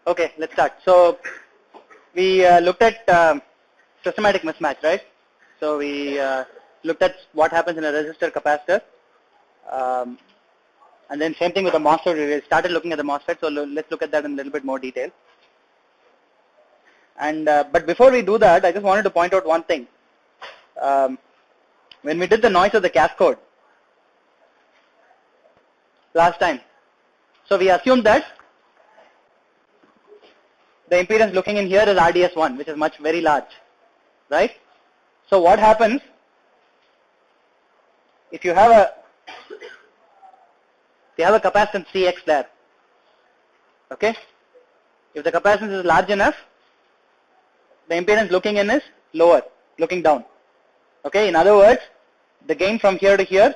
Okay, let's start. So we looked at systematic mismatch, right? So we looked at what happens in a resistor capacitor, and then same thing with the MOSFET. We started looking at the MOSFET, so let's look at that in a little bit more detail. And but before we do that, I just wanted to point out one thing. When we did the noise of the cascode last time, so we assumed that the impedance looking in here is RDS1, which is very large, right? So what happens if you have a capacitance Cx there? Okay, if the capacitance is large enough, the impedance looking in is lower, looking down. Okay, in other words, the gain from here to here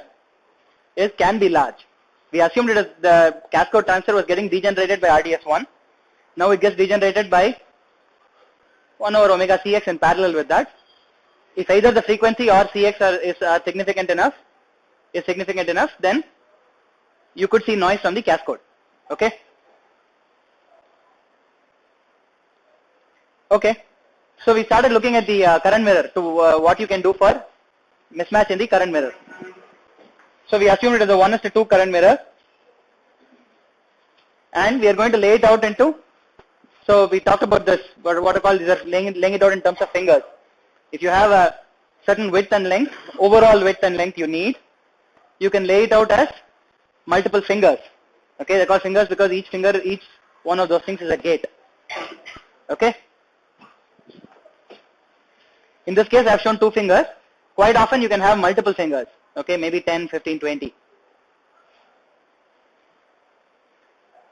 can be large. We assumed it is the cascode transistor was getting degenerated by RDS1. Now it gets degenerated by 1 over omega Cx in parallel with that. If either the frequency or Cx is significant enough, then you could see noise from the cascode. Okay. Okay. So we started looking at the current mirror to what you can do for mismatch in the current mirror. So we assumed it is a 1:2 current mirror, and we are going to lay it out into. So we talked about this, what I call these are laying it out in terms of fingers. If you have a certain width and length, overall width and length you need, you can lay it out as multiple fingers. Okay, they're called fingers because each one of those things is a gate. Okay. In this case, I have shown 2 fingers. Quite often you can have multiple fingers. Okay, maybe 10, 15, 20.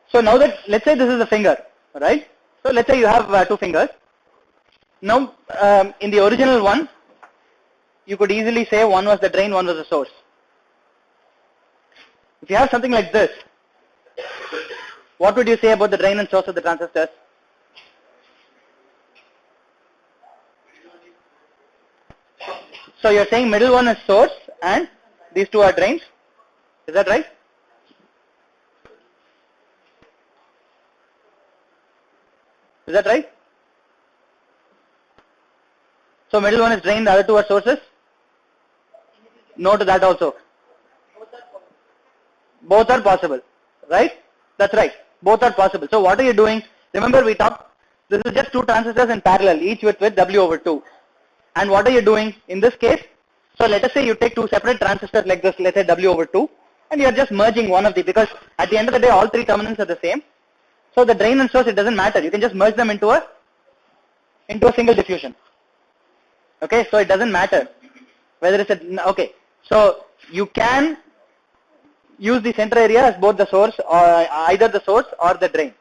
So now that, let's say this is a finger, right? So let's say you have 2 fingers. Now, in the original one, you could easily say one was the drain, one was the source. If you have something like this, what would you say about the drain and source of the transistors? So you're saying middle one is source and these 2 are drains. Is that right? Is that right? So middle one is drain, the other 2 are sources? No to that also. Both are possible, right? That's right. Both are possible. So what are you doing? Remember we talked, this is just 2 transistors in parallel, each with W over 2. And what are you doing in this case? So let us say you take 2 separate transistors like this, let's say W over 2, and you are just merging one of the, because at the end of the day all 3 terminals are the same. So the drain and source, it doesn't matter. You can just merge them into a single diffusion. Okay, so it doesn't matter whether it's okay. So you can use the center area as both the source or either the source or the drain.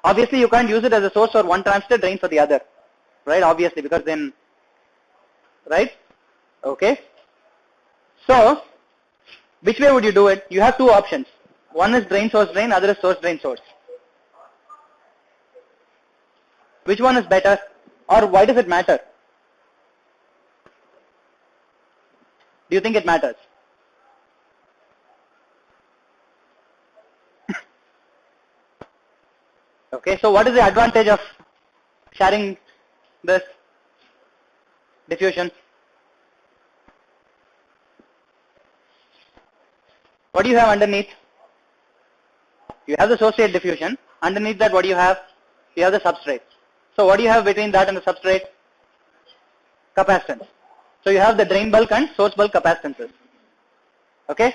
Obviously you can't use it as a source for one transistor, drain for the other, right? Obviously, because then, right? Okay. So which way would you do it? You have 2 options. One is drain, drain, other is source, drain, source. Which one is better, or why does it matter? Do you think it matters? Okay, so what is the advantage of sharing this diffusion? What do you have underneath? You have the source state diffusion. Underneath that, what do you have? You have the substrate. So what do you have between that and the substrate? Capacitance. So you have the drain bulk and source bulk capacitances. Okay.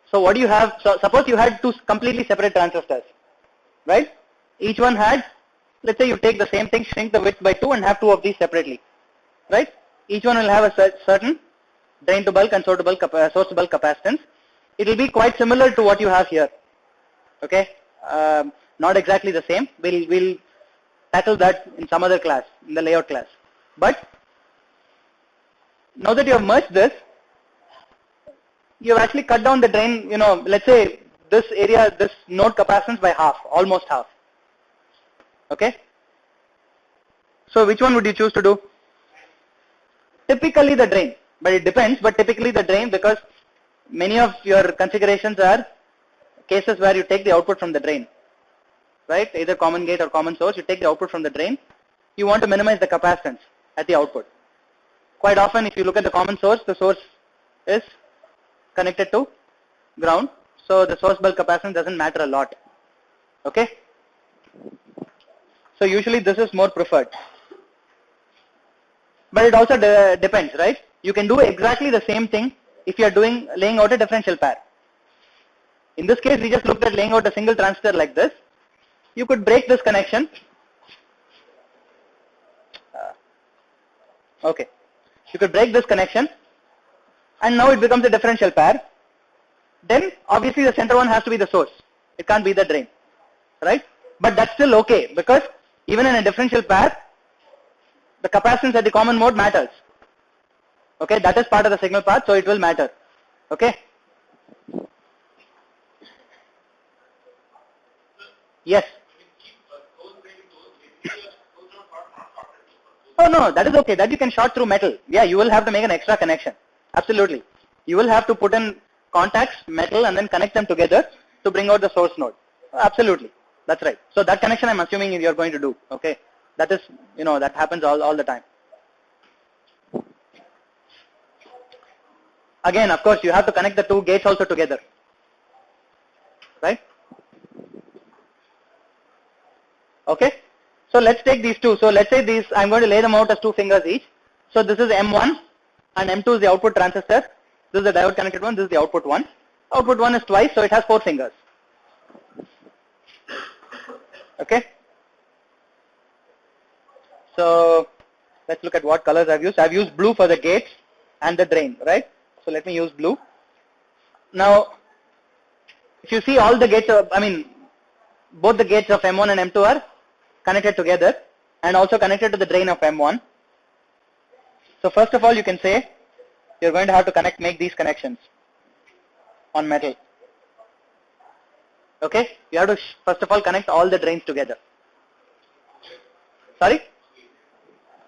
So what do you have? So suppose you had 2 completely separate transistors, right? Each one had, let's say you take the same thing, shrink the width by 2 and have 2 of these separately, right? Each one will have a certain drain to bulk and source to bulk capacitance. It will be quite similar to what you have here. Okay. Not exactly the same. We'll tackle that in some other class, in the layout class. But now that you have merged this, you have actually cut down the drain, let's say this area, this node capacitance by half, almost half. Okay. So which one would you choose to do? Typically the drain, but it depends, but typically the drain, because many of your configurations are cases where you take the output from the drain. right? Either common gate or common source. You take the output from the drain. You want to minimize the capacitance at the output. Quite often, if you look at the common source, the source is connected to ground, so the source bulk capacitance doesn't matter a lot. Okay? So usually this is more preferred. But it also depends, right? You can do exactly the same thing if you are laying out a differential pair. In this case, we just looked at laying out a single transistor like this. You could break this connection. Okay. You could break this connection, and now it becomes a differential pair. Then obviously the center one has to be the source. It can't be the drain, right? But that's still okay, because even in a differential pair, the capacitance at the common mode matters. Okay, that is part of the signal path, so it will matter. Okay. Yes. Oh no, that is okay. That you can short through metal. Yeah, you will have to make an extra connection. Absolutely. You will have to put in contacts, metal, and then connect them together to bring out the source node. Absolutely. That's right. So that connection I'm assuming you're going to do. Okay. That is, that happens all the time. Again, of course, you have to connect the two gates also together. Right? Okay. So let's take these two. So let's say these, I'm going to lay them out as 2 fingers each. So this is M1 and M2 is the output transistor. This is the diode connected one. This is the output one. Output one is twice, so it has 4 fingers. Okay. So let's look at what colors I've used. I've used blue for the gates and the drain, right? So let me use blue. Now, if you see all the gates, both the gates of M1 and M2 are connected together and also connected to the drain of M1. So first of all, you can say you're going to have to make these connections on metal. Okay, you have to first of all connect all the drains together. Sorry?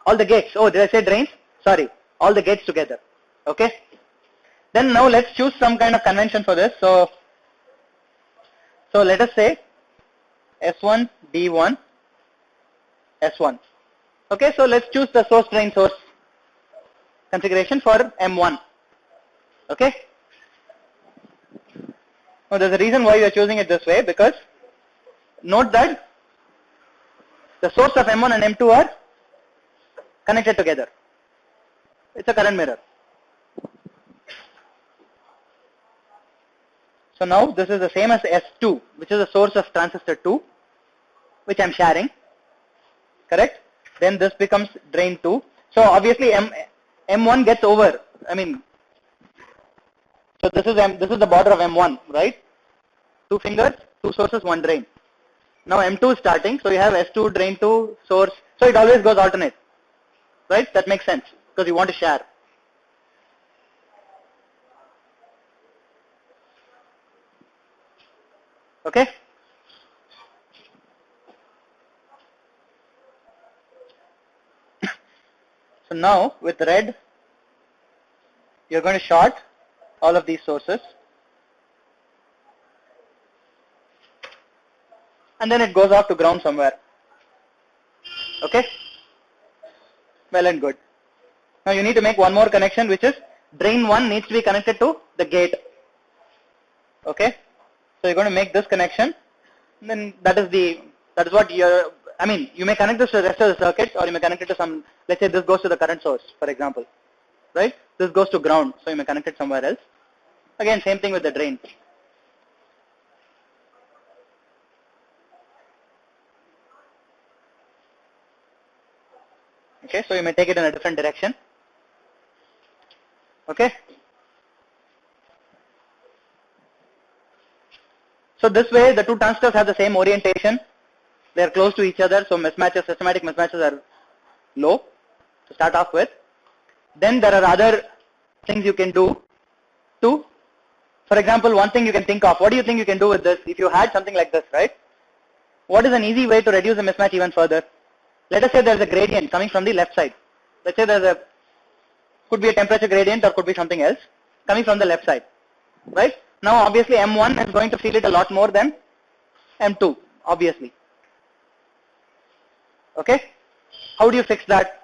All the gates. Oh, did I say drains? Sorry, all the gates together. Okay. Then now let's choose some kind of convention for this. So let us say S1, D1, S1. Okay, so let's choose the source drain source configuration for M1. Okay. Now there's a reason why we are choosing it this way, because note that the source of M1 and M2 are connected together. It's a current mirror. So now this is the same as S2, which is the source of transistor 2, which I'm sharing. Correct? Then this becomes drain 2. So obviously M1 gets over. So this is the border of M1, right? 2 fingers, 2 sources, 1 drain. Now M2 is starting, so you have S2, drain 2, source. So it always goes alternate, right? That makes sense because you want to share. Okay. So now with red, you're going to short all of these sources, and then it goes off to ground somewhere. Okay. Well and good. Now you need to make one more connection, which is drain 1 needs to be connected to the gate. Okay. So you're going to make this connection, and then that is what you're, you may connect this to the rest of the circuit, or you may connect it to some, let's say this goes to the current source, for example, right? This goes to ground, so you may connect it somewhere else. Again, same thing with the drain. Okay, so you may take it in a different direction. Okay. So this way, the two transistors have the same orientation. They are close to each other, so systematic mismatches are low to start off with. Then there are other things you can do too. For example, one thing you can think of, what do you think you can do with this? If you had something like this, right? What is an easy way to reduce the mismatch even further? Let us say there's a gradient coming from the left side. Let's say could be a temperature gradient or could be something else coming from the left side, right? Now obviously M1 is going to feel it a lot more than M2, obviously. Okay, how do you fix that?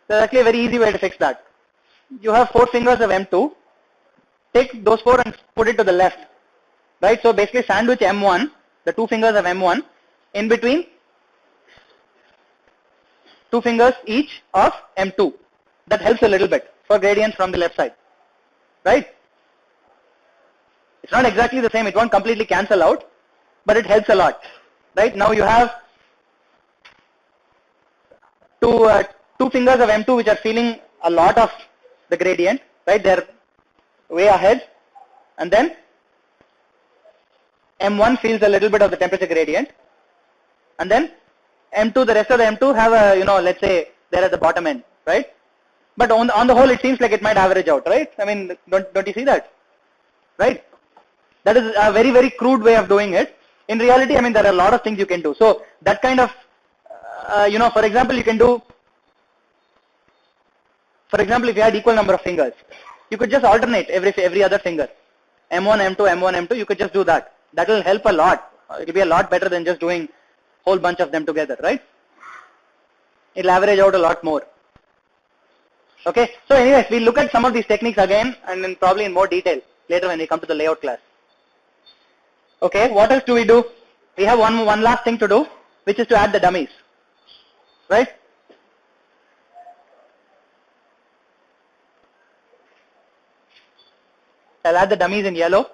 There's actually a very easy way to fix that. You have 4 fingers of M2, take those 4 and put it to the left, right? So basically sandwich M1, the 2 fingers of M1, in between 2 fingers each of M2. That helps a little bit for gradients from the left side, right? It's not exactly the same, it won't completely cancel out, but it helps a lot, right? Now you have two fingers of M2 which are feeling a lot of the gradient, right? They're way ahead, and then M1 feels a little bit of the temperature gradient, and then M2, the rest of the M2 have a, let's say they're at the bottom end, right? But on the whole, it seems like it might average out, right? I mean, don't you see that, right? That is a very, very crude way of doing it. In reality, I mean, there are a lot of things you can do. So that kind of, for example, you can do, for example, if you had equal number of fingers, you could just alternate every other finger. M1, M2, M1, M2, you could just do that. That will help a lot. It will be a lot better than just doing a whole bunch of them together, right? It will average out a lot more. Okay, so anyways, we'll look at some of these techniques again and then probably in more detail later when we come to the layout class. Okay, what else do we do? We have one last thing to do, which is to add the dummies, right? I'll add the dummies in yellow.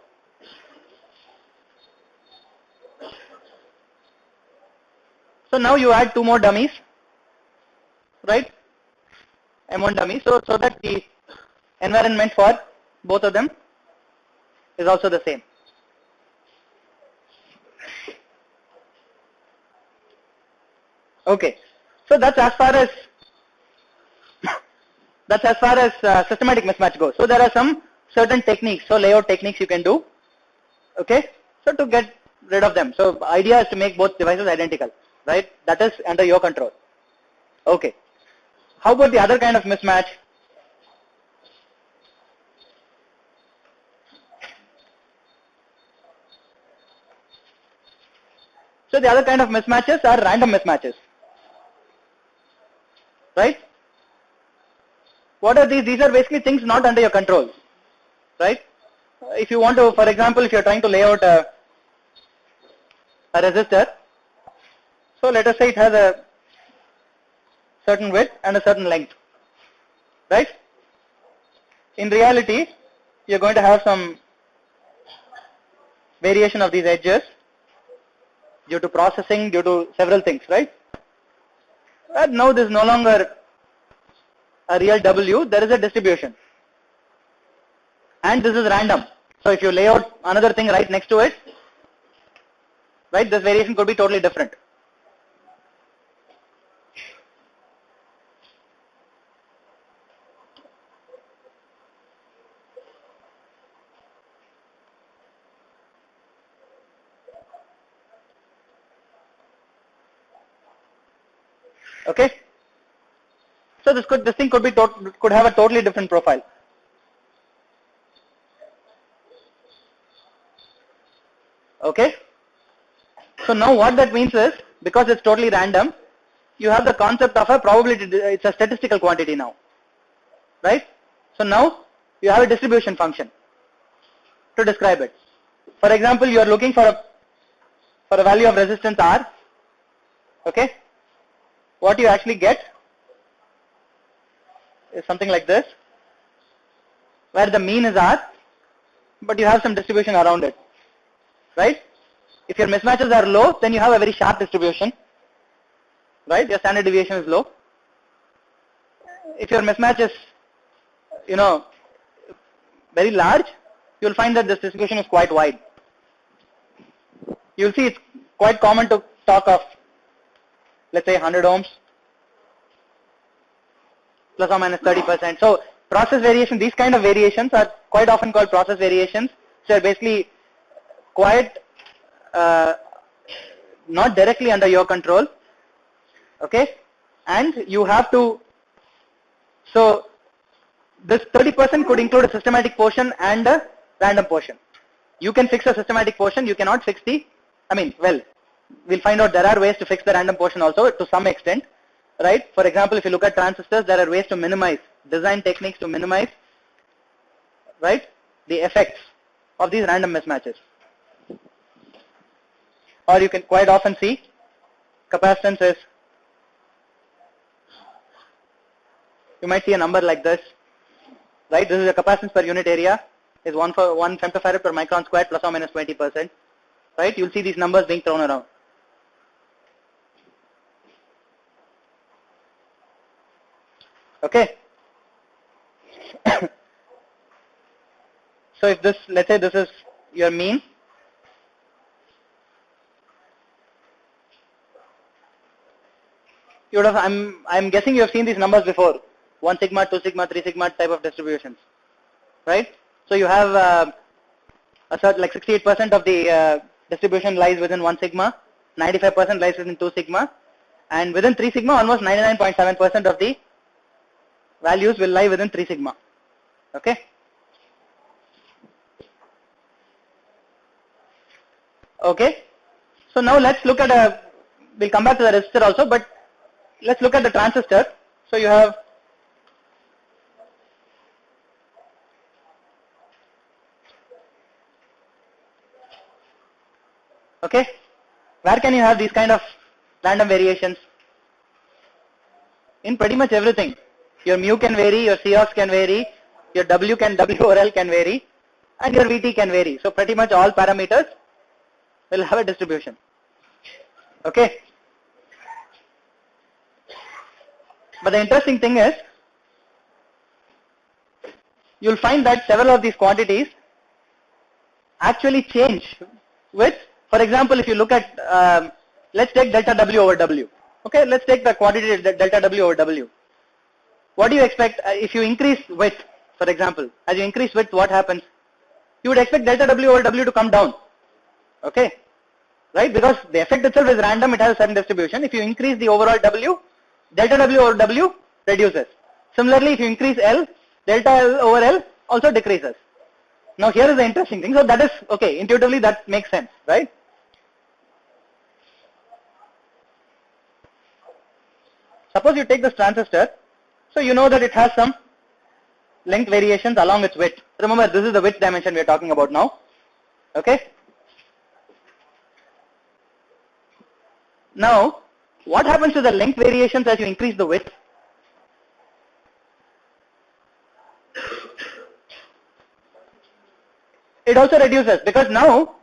So now you add 2 more dummies, right? M1 dummy, so that the environment for both of them is also the same. Okay, so that's as far as systematic mismatch goes. So there are some certain techniques, so layout techniques you can do. Okay, so to get rid of them. So idea is to make both devices identical, right? That is under your control. Okay. How about the other kind of mismatch? So the other kind of mismatches are random mismatches, right? What are these? These are basically things not under your control, right? If you want to, for example, if you're trying to lay out a resistor, so let us say it has a certain width and a certain length, right? In reality, you're going to have some variation of these edges due to processing, due to several things, right? And now this is no longer a real W, there is a distribution. And this is random. So if you lay out another thing right next to it, right, this variation could be totally different. Okay, so this thing could have a totally different profile. Okay, so now what that means is, because it's totally random, you have the concept of a probability. It's a statistical quantity now, right? So now you have a distribution function to describe it. For example, you are looking for a value of resistance R. Okay. What you actually get is something like this, where the mean is R, but you have some distribution around it, right? If your mismatches are low, then you have a very sharp distribution, right? Your standard deviation is low. If your mismatch is, very large, you will find that this distribution is quite wide. You will see it's quite common to talk of, let's say 100 ohms, plus or minus 30%. So process variation, these kind of variations are quite often called process variations. So they're basically quite not directly under your control. Okay, and you have to, so this 30% could include a systematic portion and a random portion. You can fix a systematic portion, you cannot fix the, we'll find out there are ways to fix the random portion also to some extent, right? For example, if you look at transistors, there are ways to minimize, design techniques to minimize, right, the effects of these random mismatches. Or you can quite often see capacitance is, you might see a number like this, right? This is the capacitance per unit area is 1 femtofarad per micron squared plus or minus 20%, right? You'll see these numbers being thrown around. Okay. So if this, let's say this is your mean, you would have, I'm guessing you have seen these numbers before, 1 sigma, 2 sigma, 3 sigma type of distributions, right? So you have a certain, like 68% of the distribution lies within 1 sigma, 95% lies within 2 sigma, and within 3 sigma almost 99.7% of the values will lie within 3 sigma. Okay. Okay. So now let's look at we'll come back to the resistor also, but let's look at the transistor. So you have okay, where can you have these kind of random variations? In pretty much everything. Your mu can vary, your Cox can vary, your W over L can vary, and your Vt can vary. So pretty much all parameters will have a distribution. Okay. But the interesting thing is, you'll find that several of these quantities actually change with, for example, if you look at, let's take delta W over W. Okay, let's take the quantity delta W over W. What do you expect if you increase width, for example, as you increase width, what happens? You would expect delta W over W to come down. Okay, right? Because the effect itself is random, it has a certain distribution. If you increase the overall W, delta W over W reduces. Similarly, if you increase L, delta L over L also decreases. Now here is the interesting thing. So that is, okay, intuitively that makes sense, right? Suppose you take this transistor, so you know that it has some length variations along its width. Remember, this is the width dimension we are talking about now. Okay. Now, what happens to the length variations as you increase the width? It also reduces, because now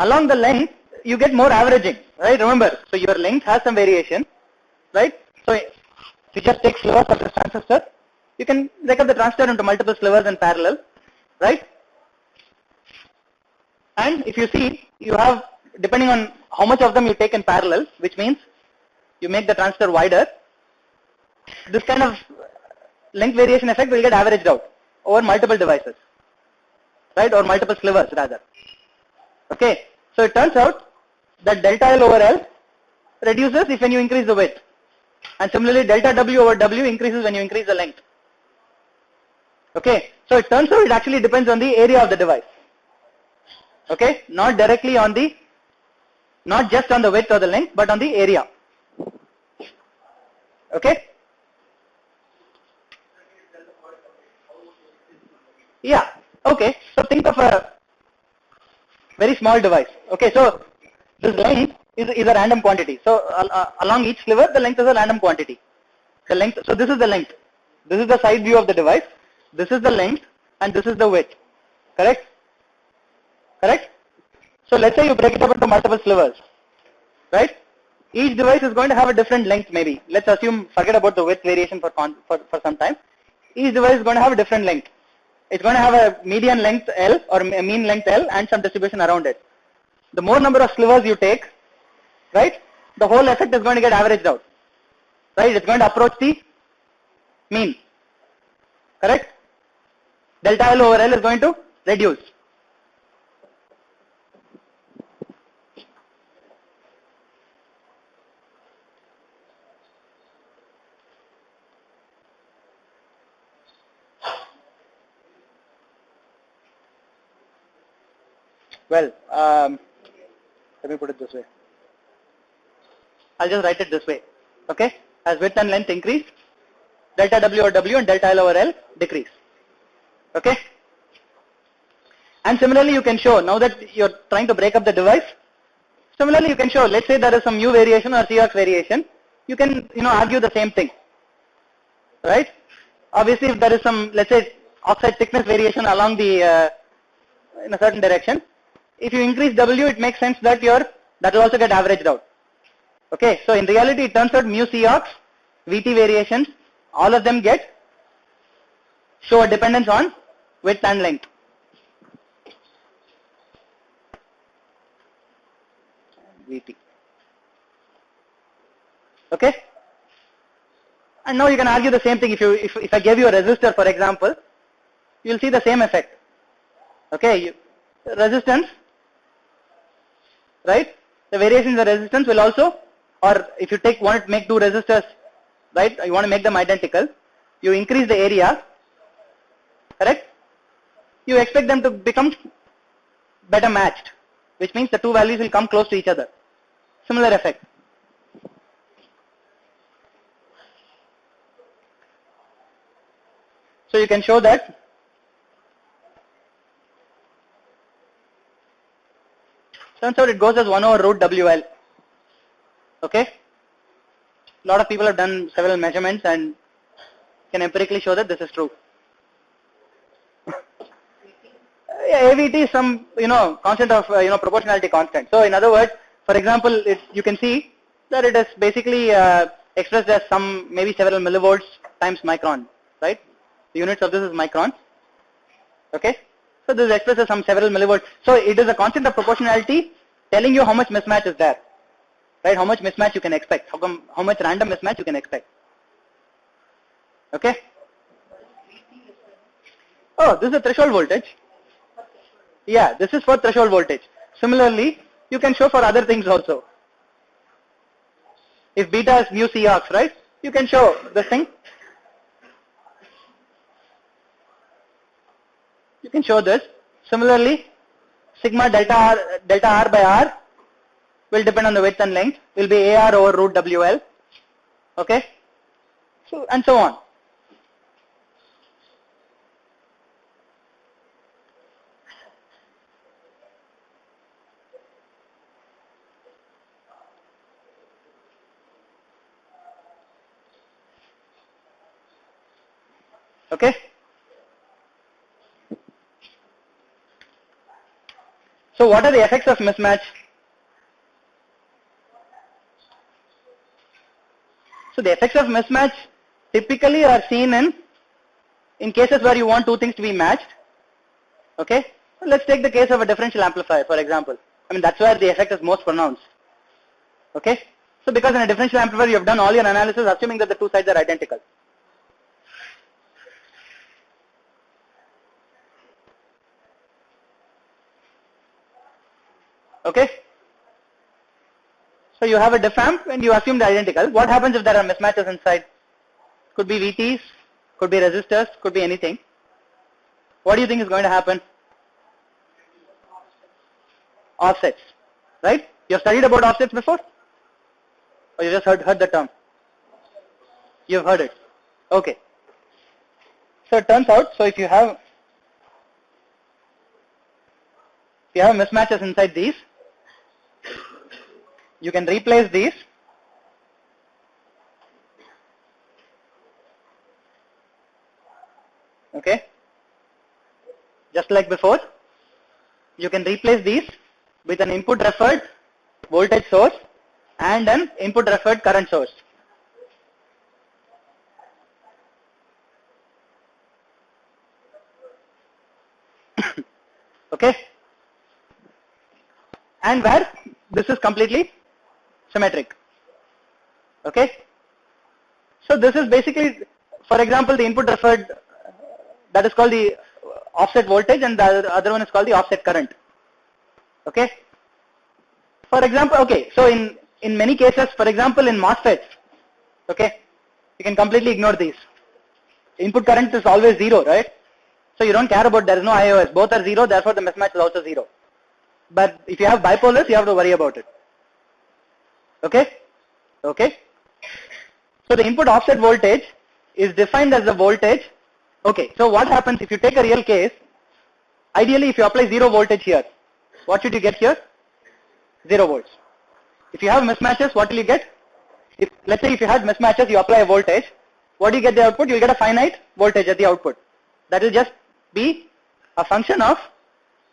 along the length you get more averaging, right? Remember, so your length has some variation, right? So if you just take slivers of this transistor, you can break up the transistor into multiple slivers in parallel, right? And if you see, you have, depending on how much of them you take in parallel, which means you make the transistor wider, this kind of length variation effect will get averaged out over multiple devices, right, or multiple slivers rather. Okay, so it turns out that delta L over L reduces if when you increase the width, and similarly delta W over W increases when you increase the length. Okay, so it turns out it actually depends on the area of the device. Okay, not directly on the, not just on the width or the length, but on the area. Okay. Yeah. Okay. So think of a very small device. Okay. So this length is a random quantity. So along each sliver, the length is a random quantity. The length. So this is the length. This is the side view of the device. This is the length, and this is the width. Correct? Correct? So let's say you break it up into multiple slivers, right? Each device is going to have a different length maybe. Let's assume, forget about the width variation for some time. Each device is going to have a different length. It's going to have a median length L or a mean length L and some distribution around it. The more number of slivers you take, right, the whole effect is going to get averaged out, right? It's going to approach the mean, correct? Delta L over L is going to reduce. Well, let me put it this way. I'll just write it this way. Okay, as width and length increase, delta W over W and delta L over L decrease. Okay. And similarly, you can show, now that you're trying to break up the device, similarly you can show, let's say there is some mu variation or Cox variation, you can, argue the same thing, right? Obviously, if there is some, let's say, oxide thickness variation along the, in a certain direction, if you increase W, it makes sense that that will also get averaged out. Okay, so in reality, it turns out mu Cox, VT variations, all of them show a dependence on width and length. VT. Okay, and now you can argue the same thing. If I gave you a resistor, for example, you will see the same effect. Okay, resistance, right? The variation in the resistance will also, or if you want to make two resistors, right? You want to make them identical. You increase the area, correct? You expect them to become better matched, which means the two values will come close to each other. Similar effect. So you can show that turns out it goes as 1 over root WL. Okay. A lot of people have done several measurements and can empirically show that this is true. AVT is some, constant of, proportionality constant. So in other words, for example, you can see that it is basically expressed as maybe several millivolts times micron, right? The units of this is micron. Okay. So this is expressed as several millivolts. So it is a constant of proportionality telling you how much mismatch is there, right? How much mismatch you can expect, how much random mismatch you can expect. Okay. Oh, this is the threshold voltage. Yeah, this is for threshold voltage. Similarly, you can show for other things also. If beta is mu Cox, right? You can show this thing. You can show this. Similarly, sigma delta R by R will depend on the width and length. Will be AR over root WL. Okay. So and so on. Okay. So what are the effects of mismatch? So the effects of mismatch typically are seen in cases where you want two things to be matched. Okay. So let's take the case of a differential amplifier, for example. I mean, that's where the effect is most pronounced. Okay. So because in a differential amplifier you have done all your analysis assuming that the two sides are identical. Okay. So you have a diff amp and you assume they're identical. What happens if there are mismatches inside? Could be VTs, could be resistors, could be anything. What do you think is going to happen? Offsets, right? You have studied about offsets before? Or you just heard the term? You've heard it. Okay. So it turns out, so if you have mismatches inside these, you can replace these okay, just like before. You can replace these with an input referred voltage source and an input referred current source. Okay, and where this is completely symmetric. Okay, so this is basically, for example, the input referred, that is called the offset voltage, and the other one is called the offset current. Okay, for example, okay, so in many cases, for example, in MOSFETs, okay, you can completely ignore these. Input current is always zero, right? So you don't care about, there is no IOS, both are zero, therefore the mismatch is also zero. But if you have bipolars, you have to worry about it. Okay? Okay. So the input offset voltage is defined as the voltage. Okay. So what happens if you take a real case? Ideally, if you apply 0 voltage here, what should you get here? 0 volts. If you have mismatches, what will you get? If, let's say if you had mismatches, you apply a voltage, what do you get the output? You will get a finite voltage at the output. That will just be a function of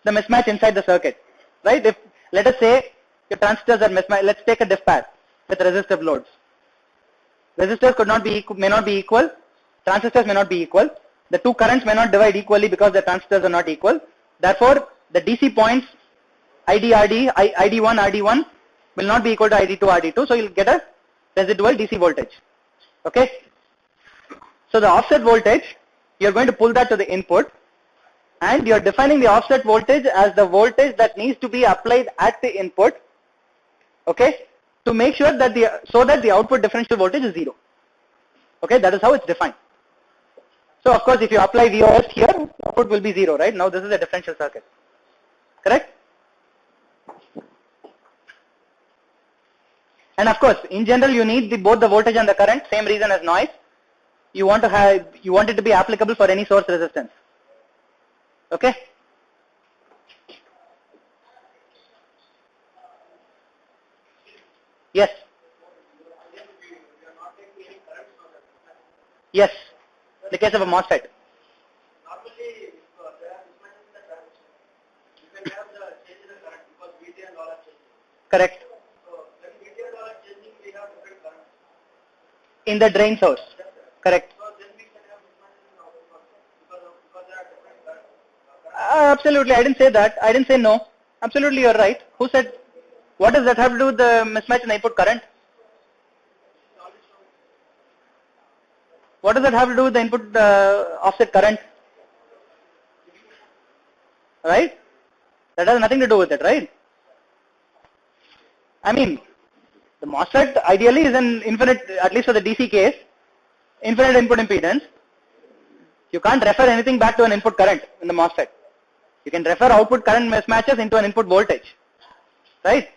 the mismatch inside the circuit, right? If, let us say, your transistors are mismatched, let's take a diff pad with resistive loads. Resistors may not be equal, transistors may not be equal, the two currents may not divide equally because the transistors are not equal. Therefore, the DC points ID1, RD1 will not be equal to ID2, RD2, so you'll get a residual DC voltage. Okay? So the offset voltage, you're going to pull that to the input, and you're defining the offset voltage as the voltage that needs to be applied at the input, okay, to make sure that the output differential voltage is 0. Okay, that is how it's defined. So of course, if you apply VOS here, output will be 0, right? Now this is a differential circuit. Correct? And of course, in general, you need both the voltage and the current. Same reason as noise. You want it to be applicable for any source resistance. Okay? Yes. Yes. The case of a MOSFET. Correct. In the drain source. Correct. Absolutely. I didn't say that. I didn't say no. Absolutely, you're right. Who said? What does that have to do with the mismatch in the input current? What does that have to do with the input offset current? Right? That has nothing to do with it, right? I mean, the MOSFET ideally is an infinite, at least for the DC case, infinite input impedance. You can't refer anything back to an input current in the MOSFET. You can refer output current mismatches into an input voltage, right?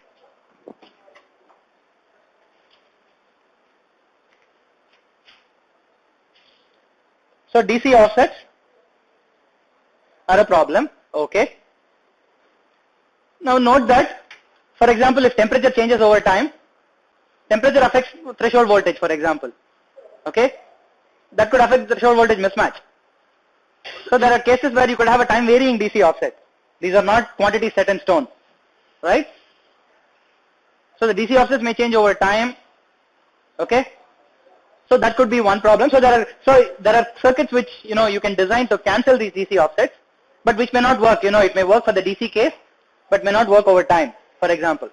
So DC offsets are a problem, okay. Now note that, for example, if temperature changes over time, temperature affects threshold voltage, for example, okay. That could affect the threshold voltage mismatch. So there are cases where you could have a time varying DC offset. These are not quantities set in stone, right? So the DC offsets may change over time, okay. So that could be one problem. So there are circuits which you can design to cancel these DC offsets, but which may not work. It may work for the DC case, but may not work over time, for example.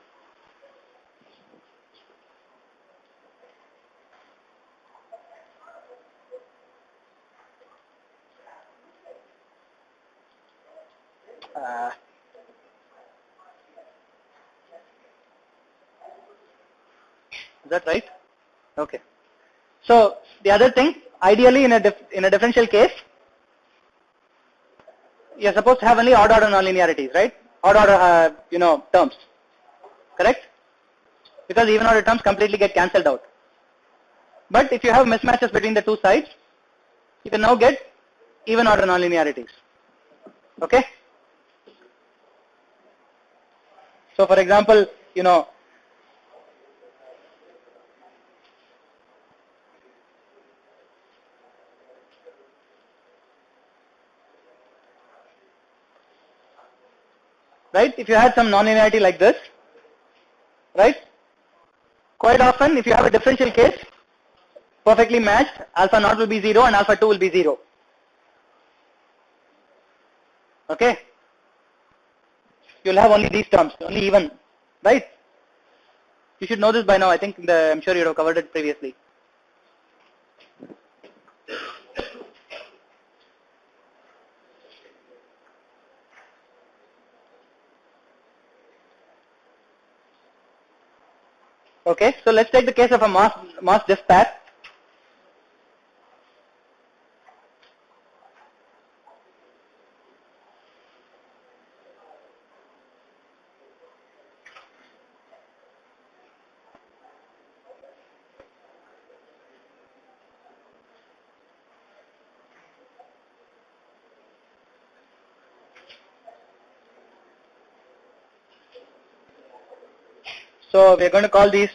Is that right? Okay. So the other thing, ideally in a differential case, you're supposed to have only odd order nonlinearities, right? Odd order, terms, correct? Because even order terms completely get cancelled out. But if you have mismatches between the two sides, you can now get even order nonlinearities. Okay? So for example, right? If you had some nonlinearity like this, right? Quite often, if you have a differential case, perfectly matched, alpha naught will be 0 and alpha 2 will be 0. Okay? You'll have only these terms, only even, right? You should know this by now. I think I'm sure you have covered it previously. Okay, so let's take the case of a MOS diff pad. So we are going to call these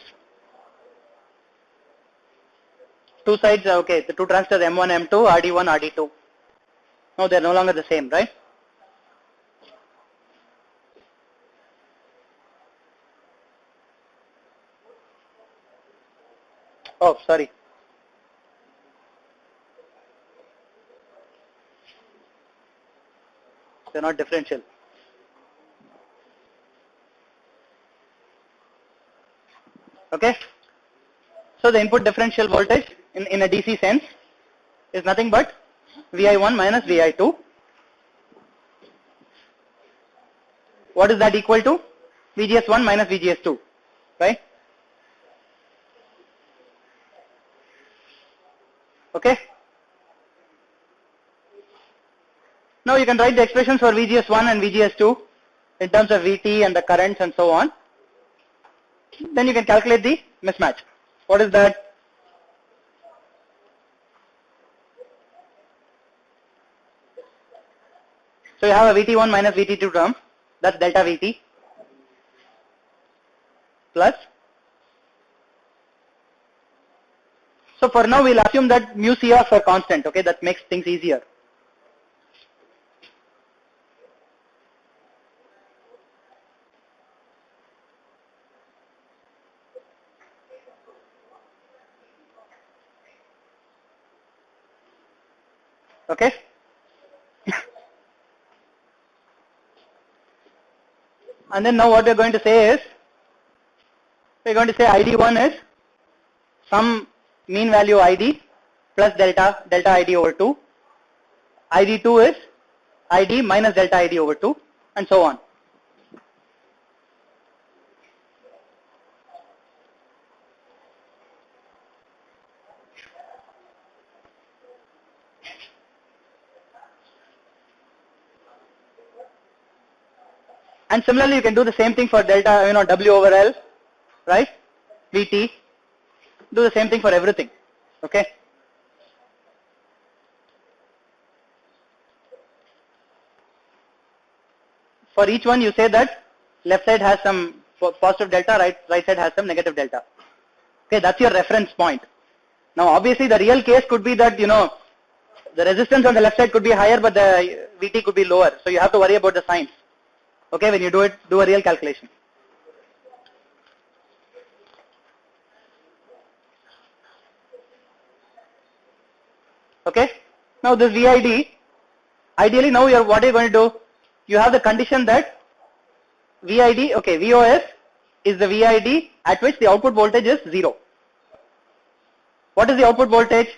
two sides, okay, the two transistors M1, M2, RD1, RD2. No, they are no longer the same, right? Oh, sorry. They are not differential. Okay. So the input differential voltage in a DC sense is nothing but VI1 minus VI2. What is that equal to? VGS1 minus VGS2, right? Okay. Now you can write the expressions for VGS1 and VGS2 in terms of VT and the currents and so on. Then you can calculate the mismatch. What is that? So you have a VT1 minus VT2 term, that's delta VT, plus. So for now we'll assume that mu CF are constant, okay, that makes things easier. Okay. And then now what we're going to say is, we're going to say ID1 is some mean value ID plus delta ID over 2. ID2 is ID minus delta ID over 2 and so on. And similarly you can do the same thing for delta, W over L, right? VT. Do the same thing for everything. Okay. For each one you say that left side has some positive delta, right side has some negative delta. Okay, that's your reference point. Now obviously the real case could be that, the resistance on the left side could be higher but the VT could be lower. So you have to worry about the signs. Okay, when you do a real calculation. Okay, now this VID, ideally now what are you going to do? You have the condition that VID, okay, VOS is the VID at which the output voltage is 0. What is the output voltage?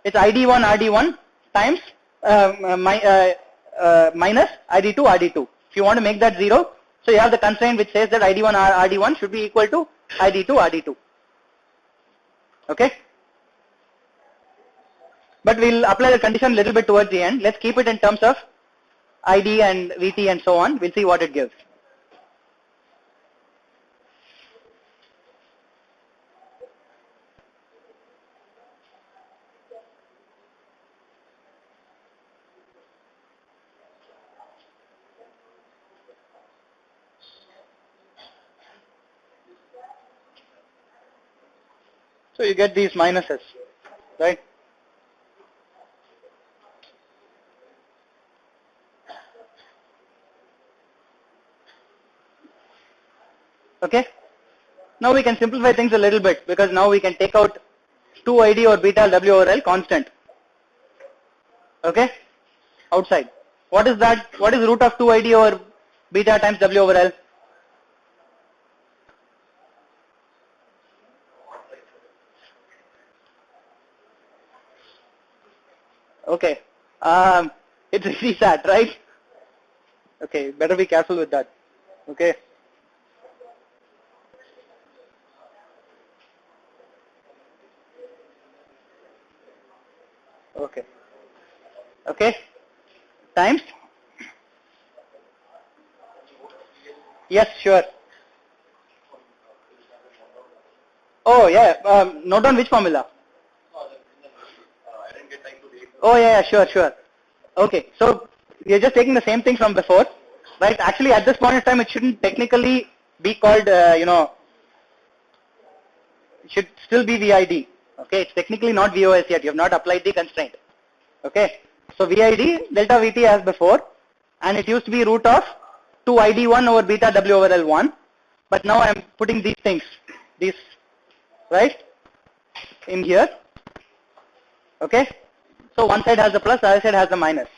It's ID1 RD1 times minus ID2 RD2. If you want to make that 0, so you have the constraint which says that ID1 RD1 should be equal to ID2 RD2. Okay? But we'll apply the condition a little bit towards the end. Let's keep it in terms of ID and VT and so on. We'll see what it gives. So you get these minuses, right? Okay. Now we can simplify things a little bit because now we can take out 2ID or beta W over L constant. Okay. Outside. What is that? What is root of 2ID over beta times W over L? Okay. It's really sad, right? Okay. Better be careful with that. Okay. Okay. Okay. Times? Yes, sure. Oh, yeah. Note down which formula? Oh, yeah, sure. Okay. So, we are just taking the same thing from before. Right? Actually, at this point in time, it shouldn't technically be called, should still be VID. Okay, it's technically not VOS yet. You have not applied the constraint. Okay, so VID delta VT as before, and it used to be root of 2ID1 over beta W over L1. But now I am putting these things, these, right, in here. Okay, so one side has the plus, the other side has the minus.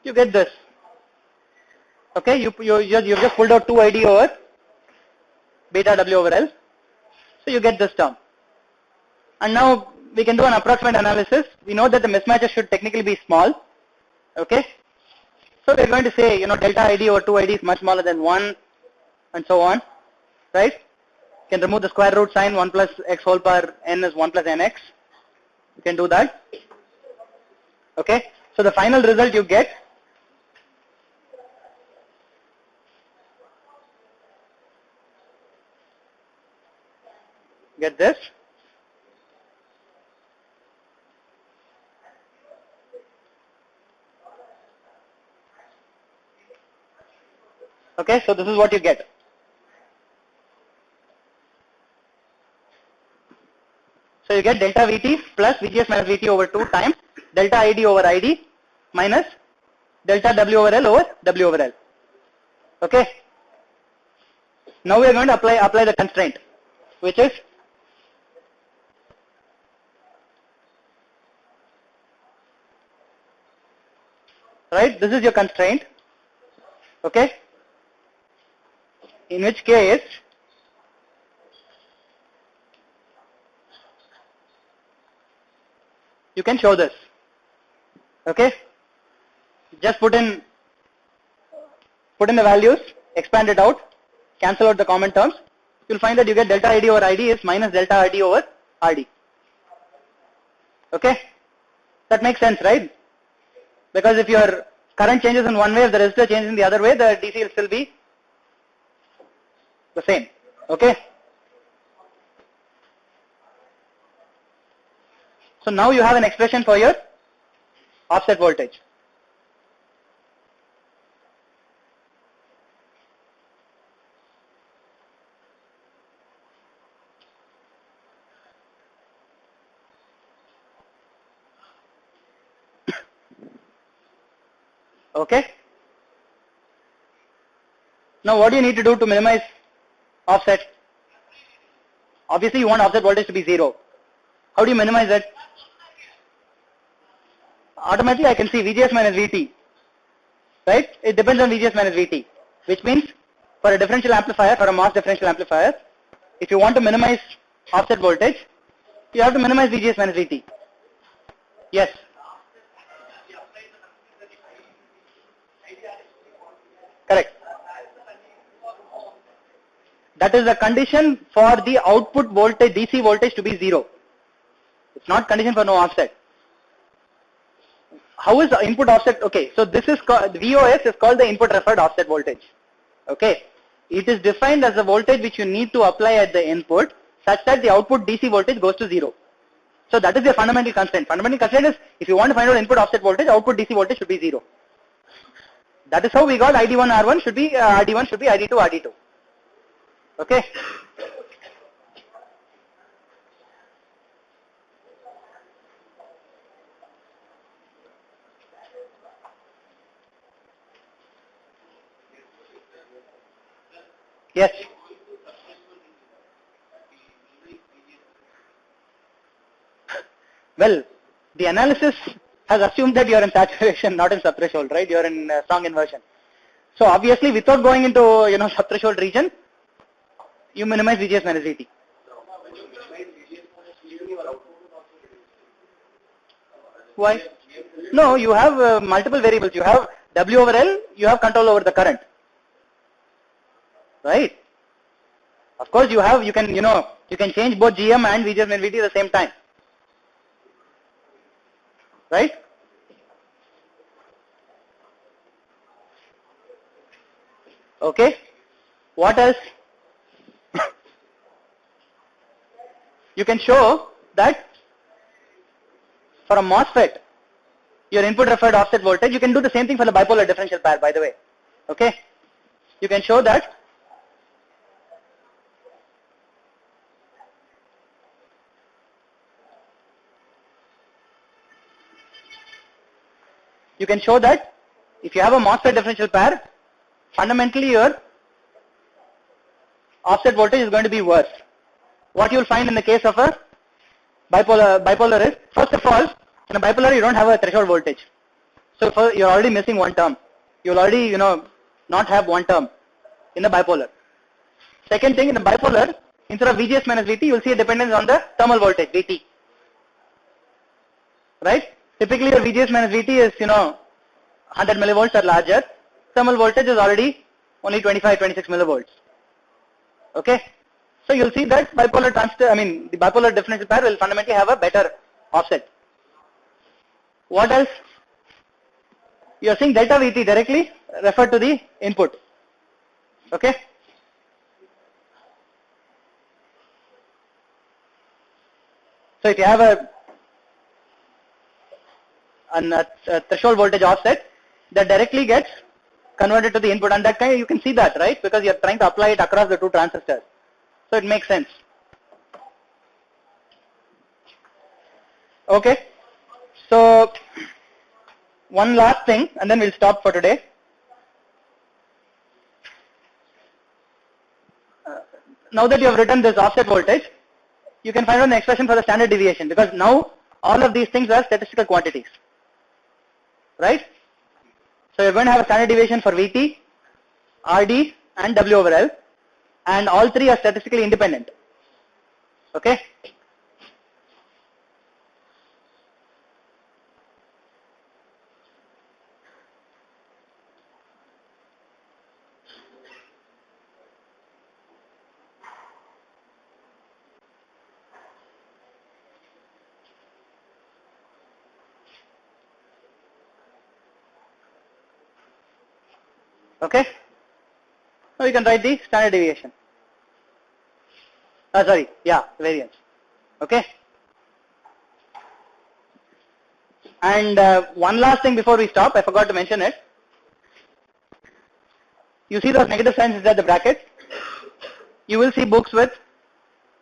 You get this. Okay, you've just pulled out 2ID over beta W over L. So you get this term. And now we can do an approximate analysis. We know that the mismatches should technically be small. Okay. So we're going to say, delta ID over 2ID is much smaller than 1 and so on. Right? You can remove the square root sign. 1 plus x whole power n is 1 plus nx. You can do that. Okay. So the final result you get this. Okay, so this is what you get. So you get delta VT plus VGS minus VT over 2 times delta ID over ID minus delta W over L over W over L. Okay. Now we are going to apply the constraint, which is right. This is your constraint. Okay. In which case you can show this. Okay. Just put in the values, expand it out, cancel out the common terms. You'll find that you get delta ID over ID is minus delta ID over RD. Okay. That makes sense, right? Because if your current changes in one way, if the resistor changes in the other way, the DC will still be the same. Okay. So now you have an expression for your offset voltage. Okay. Now what do you need to do to minimize offset? Obviously you want offset voltage to be 0. How do you minimize it? Automatically I can see VGS minus VT. Right? It depends on VGS minus VT. Which means for a differential amplifier, for a MOS differential amplifier, if you want to minimize offset voltage, you have to minimize VGS minus VT. Yes. Correct. That is the condition for the output voltage, DC voltage to be 0. It's not condition for no offset. How is the input offset? Okay, so this is called, VOS is called the input referred offset voltage. Okay. It is defined as the voltage which you need to apply at the input such that the output DC voltage goes to 0. So that is the fundamental constraint. Fundamental constraint is if you want to find out input offset voltage, output DC voltage should be 0. That is how we got ID1 R1 should be RD1 should be ID2 RD2. Okay. Yes. Well, the analysis has assumed that you are in saturation, not in subthreshold, right? You are in strong inversion. So obviously, without going into subthreshold region, you minimize VGS minus VT. Why? No, you have multiple variables. You have W over L. You have control over the current, right? Of course, you can change both GM and VGS minus VT at the same time, right? Okay. What else? You can show that for a MOSFET, your input referred offset voltage, you can do the same thing for the bipolar differential pair, by the way. Okay. You can show that if you have a MOSFET differential pair, fundamentally your offset voltage is going to be worse. What you will find in the case of a bipolar is, first of all, in a bipolar you don't have a threshold voltage. So you're already missing one term. You'll already, not have one term in the bipolar. Second thing, in the bipolar, instead of VGS minus VT, you'll see a dependence on the thermal voltage, VT. Right? Typically your VGS minus VT is, 100 millivolts or larger. Thermal voltage is already only 25, 26 millivolts. Okay? So you'll see that the bipolar differential pair will fundamentally have a better offset. What else? You're seeing delta VT directly referred to the input. Okay? So if you have a threshold voltage offset, that directly gets converted to the input, and that kind you can see that, right? Because you're trying to apply it across the two transistors. So it makes sense. Okay. So one last thing and then we'll stop for today. Now that you have written this offset voltage, you can find out the expression for the standard deviation, because now all of these things are statistical quantities. Right? So you're going to have a standard deviation for VT, RD and W over L, and all three are statistically independent. Okay? Okay? Now you can write the standard deviation. Variance. Okay? And one last thing before we stop, I forgot to mention it. You see those negative signs inside the bracket? You will see books with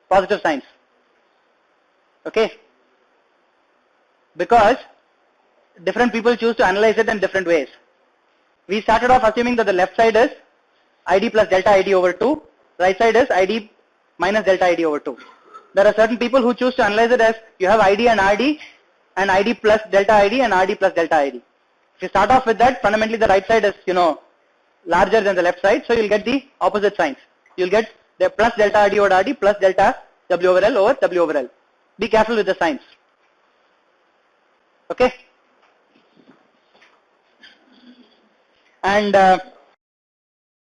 positive signs. Okay? Because different people choose to analyze it in different ways. We started off assuming that the left side is ID plus delta ID over 2, right side is ID minus delta ID over 2. There are certain people who choose to analyze it as you have ID and RD, and ID plus delta ID and RD plus delta ID. If you start off with that, fundamentally the right side is, larger than the left side, so you'll get the opposite signs. You'll get the plus delta ID over RD plus delta W over L over W over L. Be careful with the signs. Okay? And